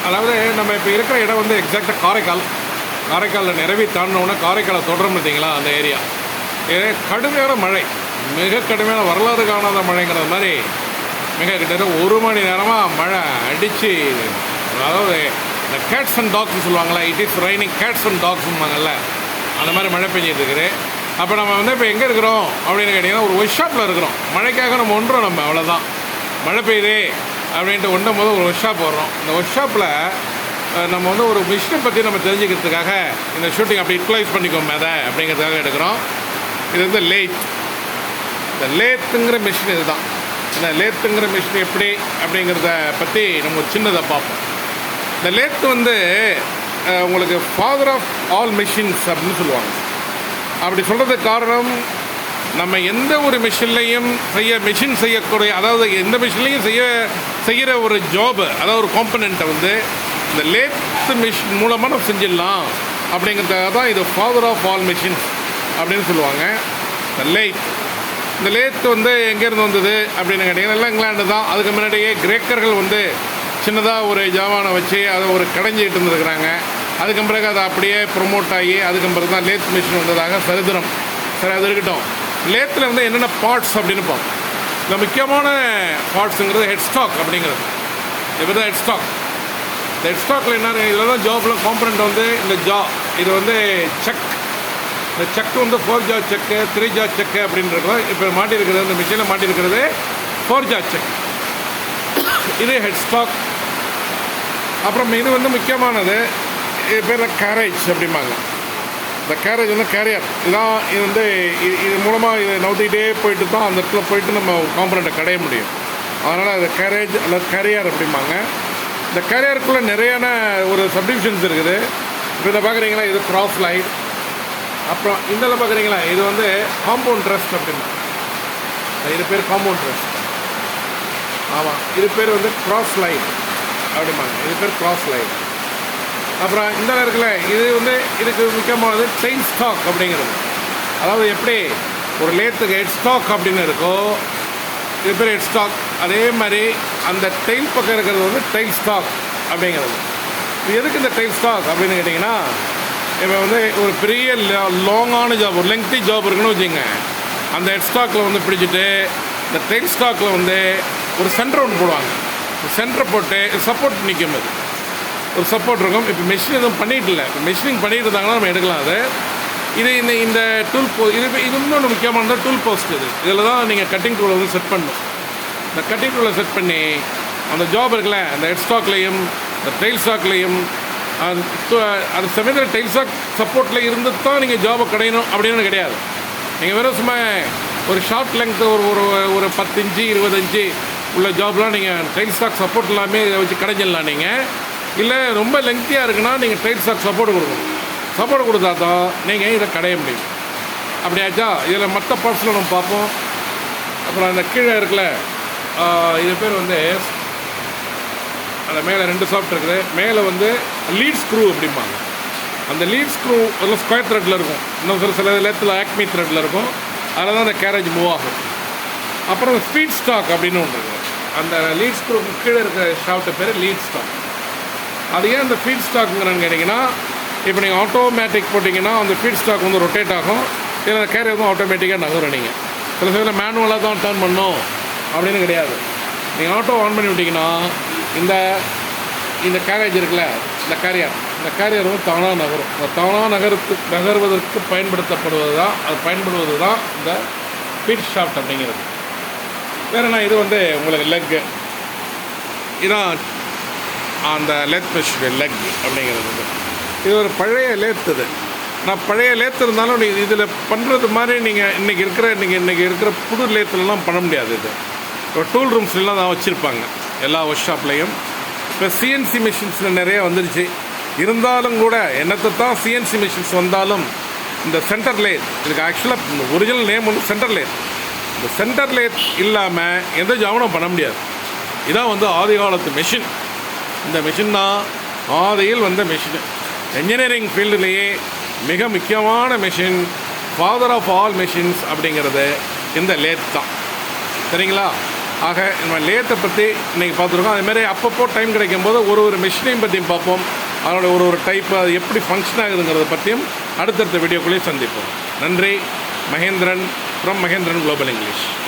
அதாவது நம்ம இப்போ இருக்கிற இடம் வந்து எக்ஸாக்டாக காரைக்காலில் நிறவி தாண்டினோன்னா காரைக்காலை தொடரும் பார்த்தீங்களா அந்த ஏரியா. கடுமையான மழை, மிக கடுமையான வரலாறு காணாத மழைங்கிறது மாதிரி மிக கிட்டத்தட்ட 1 மணி நேரமாக மழை அடித்து, அதாவது இந்த கேட்ஸ் அண்ட் டாக்ஸ்னு சொல்லுவாங்களே, it is raining cats and டாக்ஸ்ம்பாங்கல்ல, அந்த மாதிரி மழை பெஞ்சிட்டு இருக்குது. அப்போ நம்ம வந்து இப்போ எங்கே இருக்கிறோம் அப்படின்னு கேட்டிங்கன்னா, ஒரு ஒர்க் ஷாப்பில் இருக்கிறோம். மழைக்காக நம்ம ஒன்றோம், நம்ம அவ்வளோதான். மழை பெய்யுதே அப்படின்ட்டு ஒன்றும் போது ஒரு ஒர்க் ஷாப் வர்றோம். இந்த ஒர்க் ஷாப்பில் நம்ம வந்து ஒரு மிஷினை பற்றி நம்ம தெரிஞ்சுக்கிறதுக்காக இந்த ஷூட்டிங் அப்படி யூட்டிலைஸ் பண்ணிக்கோமே அதை அப்படிங்கிறதுக்காக எடுக்கிறோம். இது வந்து லேத். இந்த லேத்துங்கிற மிஷின் இதுதான். இந்த லேத்துங்கிற மிஷின் எப்படி அப்படிங்கிறத பற்றி நம்ம ஒரு சின்னதை பார்ப்போம். இந்த லேத் வந்து உங்களுக்கு ஃபாதர் ஆஃப் ஆல் மிஷின்ஸ் அப்படின்னு சொல்லுவாங்க. அப்படி சொல்கிறதுக்கு காரணம், நம்ம எந்த ஒரு மிஷின் செய்யக்கூடிய, அதாவது எந்த மிஷின்லையும் செய்கிற ஒரு ஜாபு, அதாவது ஒரு காம்பனண்ட்டை வந்து இந்த லேத் மிஷின் மூலமாக நம்ம செஞ்சிடலாம் அப்படிங்கிறதுக்காக தான் இது ஃபாதர் ஆஃப் ஆல் மிஷின்ஸ் அப்படின்னு சொல்லுவாங்க. இந்த லேத் வந்து எங்கேருந்து வந்தது அப்படின்னு கேட்டிங்கன்னா, எல்லாம் இங்கிலாண்டு தான். அதுக்கு முன்னாடியே கிரேக்கர்கள் வந்து சின்னதாக ஒரு ஜாவானை வச்சு அதை ஒரு கடைஞ்சிக்கிட்டு இருந்துருக்குறாங்க. அதுக்கு பிறகு அதை அப்படியே ப்ரொமோட் ஆகி அதுக்கு பிறகு தான் லேத் மிஷின் வந்ததாக சரித்திரம். சரி, அது இருக்கட்டும். லேத்தில் வந்து என்னென்ன பார்ட்ஸ் அப்படின்னு பார்ப்போம். இந்த முக்கியமான பார்ட்ஸுங்கிறது ஹெட் ஸ்டாக் அப்படிங்கிறது. இப்போ தான் ஹெட் ஸ்டாக். இந்த ஹெட் ஸ்டாக்கில் என்ன, இதில் தான் ஜாப்பில் காம்பனண்ட் வந்து இந்த இது வந்து செக். இந்த செக் வந்து 4 ஜா செக்கு, 3 ஜா செக்கு அப்படின்னு இருக்கும். இப்போ மாட்டியிருக்கிறது, இந்த மிஷினில் மாட்டியிருக்கிறது 4 ஜா செக். இது ஹெட் ஸ்டாக். அப்புறம் இது வந்து முக்கியமானது, இது பேர் கேரேஜ் அப்படிம்பாங்க. இந்த கேரேஜ் வந்து கேரியர். இதுதான். இது வந்து இது மூலமாக இதை நவுத்திக்கிட்டே போயிட்டு தான் அந்த இடத்துல போயிட்டு நம்ம காம்பனண்ட்டை கடைய முடியும். அதனால் இது கேரேஜ் அல்லது கேரியர் அப்படிம்பாங்க. இந்த கேரியருக்குள்ளே நிறையான ஒரு சப்டிவிஷன்ஸ் இருக்குது. இப்போ இதை பார்க்குறீங்களா, இது கிராஸ் லைன். அப்புறம் இதெல்லாம் பார்க்குறீங்களா, இது வந்து காம்பவுண்ட் ரெஸ்ட் அப்படின்னா, இது பேர் காம்பவுண்ட் ரெஸ்ட். ஆமாம், இது பேர் வந்து கிராஸ் லைன் அப்படிம்பாங்க. இது பேர் கிராஸ் லைன். அப்புறம் இந்த இருக்குல்ல, இது வந்து இதுக்கு முக்கியமானது டெயில் ஸ்டாக் அப்படிங்கிறது. அதாவது எப்படி ஒரு லேத்துக்கு ஹெட் ஸ்டாக் அப்படின்னு இருக்கோ, இது பேர் ஹெட் ஸ்டாக். அதே மாதிரி அந்த டெயில் பக்கம் இருக்கிறது வந்து டெயில் ஸ்டாக் அப்படிங்கிறது. இது எதுக்கு இந்த டெயில் ஸ்டாக் அப்படின்னு கேட்டிங்கன்னா, இப்போ வந்து ஒரு பெரிய லாங்கான ஜாப், ஒரு லெங்க்தி ஜாப் இருக்குன்னு வச்சுங்க, அந்த ஹெட் ஸ்டாக்கில் வந்து பிடிச்சிட்டு இந்த டெயில் ஸ்டாக்கில் வந்து ஒரு சென்டர் ஒன்று போடுவாங்க. சென்டரை போட்டு சப்போர்ட் நிற்கும். அது ஒரு சப்போர்ட் இருக்கும். இப்போ மிஷின் எதுவும் பண்ணிகிட்டு இல்லை. இப்போ மிஷினிங் பண்ணிட்டு இருந்தாங்கன்னா நம்ம எடுக்கலாம். அது இது இந்த டூல் இது இன்னொன்று முக்கியமானது டூல் போஸ்ட். இதில் தான் நீங்கள் கட்டிங் டூலை வந்து செட் பண்ணணும். இந்த கட்டிங் டூலை செட் பண்ணி அந்த ஜாப் இருக்குல்ல, அந்த ஹெட் ஸ்டாக்லேயும் இந்த டெயில் ஸ்டாக்லேயும் அது சமயத்தில் டெயில் ஸ்டாக் சப்போர்ட்டில் இருந்து தான் நீங்கள் ஜாபை கடையணும் அப்படின்னு கிடையாது. நீங்கள் வெறும் சும்மா ஒரு ஷார்ட் லெங்க்த்து ஒரு 10 இன்ச்சு 20 இன்ச்சு உள்ள ஜாப்லாம் நீங்கள் டெயில் ஸ்டாக் சப்போர்ட் எல்லாமே இதை வச்சு கடைஞ்சிடலாம். நீங்கள் இல்லை ரொம்ப லெங்க்த்தியாக இருக்குன்னா நீங்கள் டெயில் ஸ்டாக் சப்போர்ட் கொடுக்கணும். சப்போர்ட் கொடுத்தா தான் நீங்கள் இதை கடைய முடியும். அப்படியாச்சா, இதில் மற்ற பார்ட்ஸில் நம்ம பார்ப்போம். அப்புறம் அந்த கீழே இருக்குல்ல, இது பேர் வந்து அந்த மேலே 2 சாஃப்ட் இருக்குது. மேலே வந்து லீட் ஸ்க்ரூ அப்படிம்பாங்க. அந்த லீட் ஸ்க்ரூ எல்லாம் ஸ்கொயர் த்ரெட்டில் இருக்கும். இன்னும் சில நேரத்தில் ஆக்மி த்ரெட்டில் இருக்கும். அதில் தான் அந்த கேரேஜ் மூவ் ஆகும். அப்புறம் ஸ்பீட் ஸ்டாக் அப்படின்னு ஒன்று இருக்குது. அந்த லீட் ஸ்க்ரூ கீழே இருக்கிற ஷாஃப்ட்டு பேர் லீட் ஸ்டாக். அது ஏன் அந்த ஃபீட் ஸ்டாக்குங்கிறன்னு கேட்டிங்கன்னா, இப்போ நீங்கள் ஆட்டோமேட்டிக் போட்டிங்கன்னா அந்த ஃபீட் ஸ்டாக் வந்து ரொட்டேட் ஆகும். இல்லை அந்த கேரியர் வந்து ஆட்டோமேட்டிக்காக நகரும். நீங்கள் சில சமயத்தில் மேனுவலாக தான் டர்ன் பண்ணணும் அப்படின்னு கிடையாது. நீங்கள் ஆட்டோ ஆன் பண்ணி விட்டிங்கன்னா இந்த கேரேஜ் இருக்குல்ல, இந்த கேரியர் வந்து தானாக நகரும். அந்த தானாக நகர்வதற்கு பயன்படுவது தான் இந்த ஃபீட் ஷாஃப்ட் அப்படிங்கிறது. வேறுனா இது வந்து உங்களுக்கு லெக்கு. இதான் அந்த லேத் மிஷின் லெக் அப்படிங்கிறது. இது ஒரு பழைய லேத்து. இது நான் பழைய லேத்து இருந்தாலும் நீங்கள் இதில் பண்ணுறது மாதிரி நீங்கள் இன்றைக்கி இருக்கிற புது லேத்துலலாம் பண்ண முடியாது. இது இப்போ டூல் ரூம்ஸ்லாம் தான் வச்சுருப்பாங்க எல்லா ஒர்க் ஷாப்லேயும். இப்போ சிஎன்சி மிஷின்ஸில் நிறைய வந்துருச்சு. இருந்தாலும் கூட என்னத்தை தான் சிஎன்சி மிஷின்ஸ் வந்தாலும் இந்த சென்டர் லேத், இதுக்கு ஆக்சுவலாக ஒரிஜினல் நேம் வந்து சென்டர் லேத். இந்த சென்டர் லேத் இல்லாமல் எந்த ஜாபனும் பண்ண முடியாது. இதான் வந்து ஆதி காலத்து மிஷின். இந்த மிஷின் தான் ஆதியில் வந்த மிஷின். என்ஜினியரிங் ஃபீல்டுலேயே மிக முக்கியமான machine, father of all machines அப்படிங்கிறது இந்த லேத் தான். சரிங்களா? ஆக நம்ம லேத்தை பற்றி இன்றைக்கி பார்த்துருக்கோம். அதேமாதிரி அப்பப்போ டைம் கிடைக்கும்போது ஒரு மிஷினையும் பற்றியும் பார்ப்போம். அதோட ஒரு டைப்பு அது எப்படி ஃபங்க்ஷன் ஆகுதுங்கிறத பற்றியும் அடுத்தடுத்த வீடியோக்குள்ளேயே சந்திப்போம். நன்றி. Mahendran from Mahendran global English.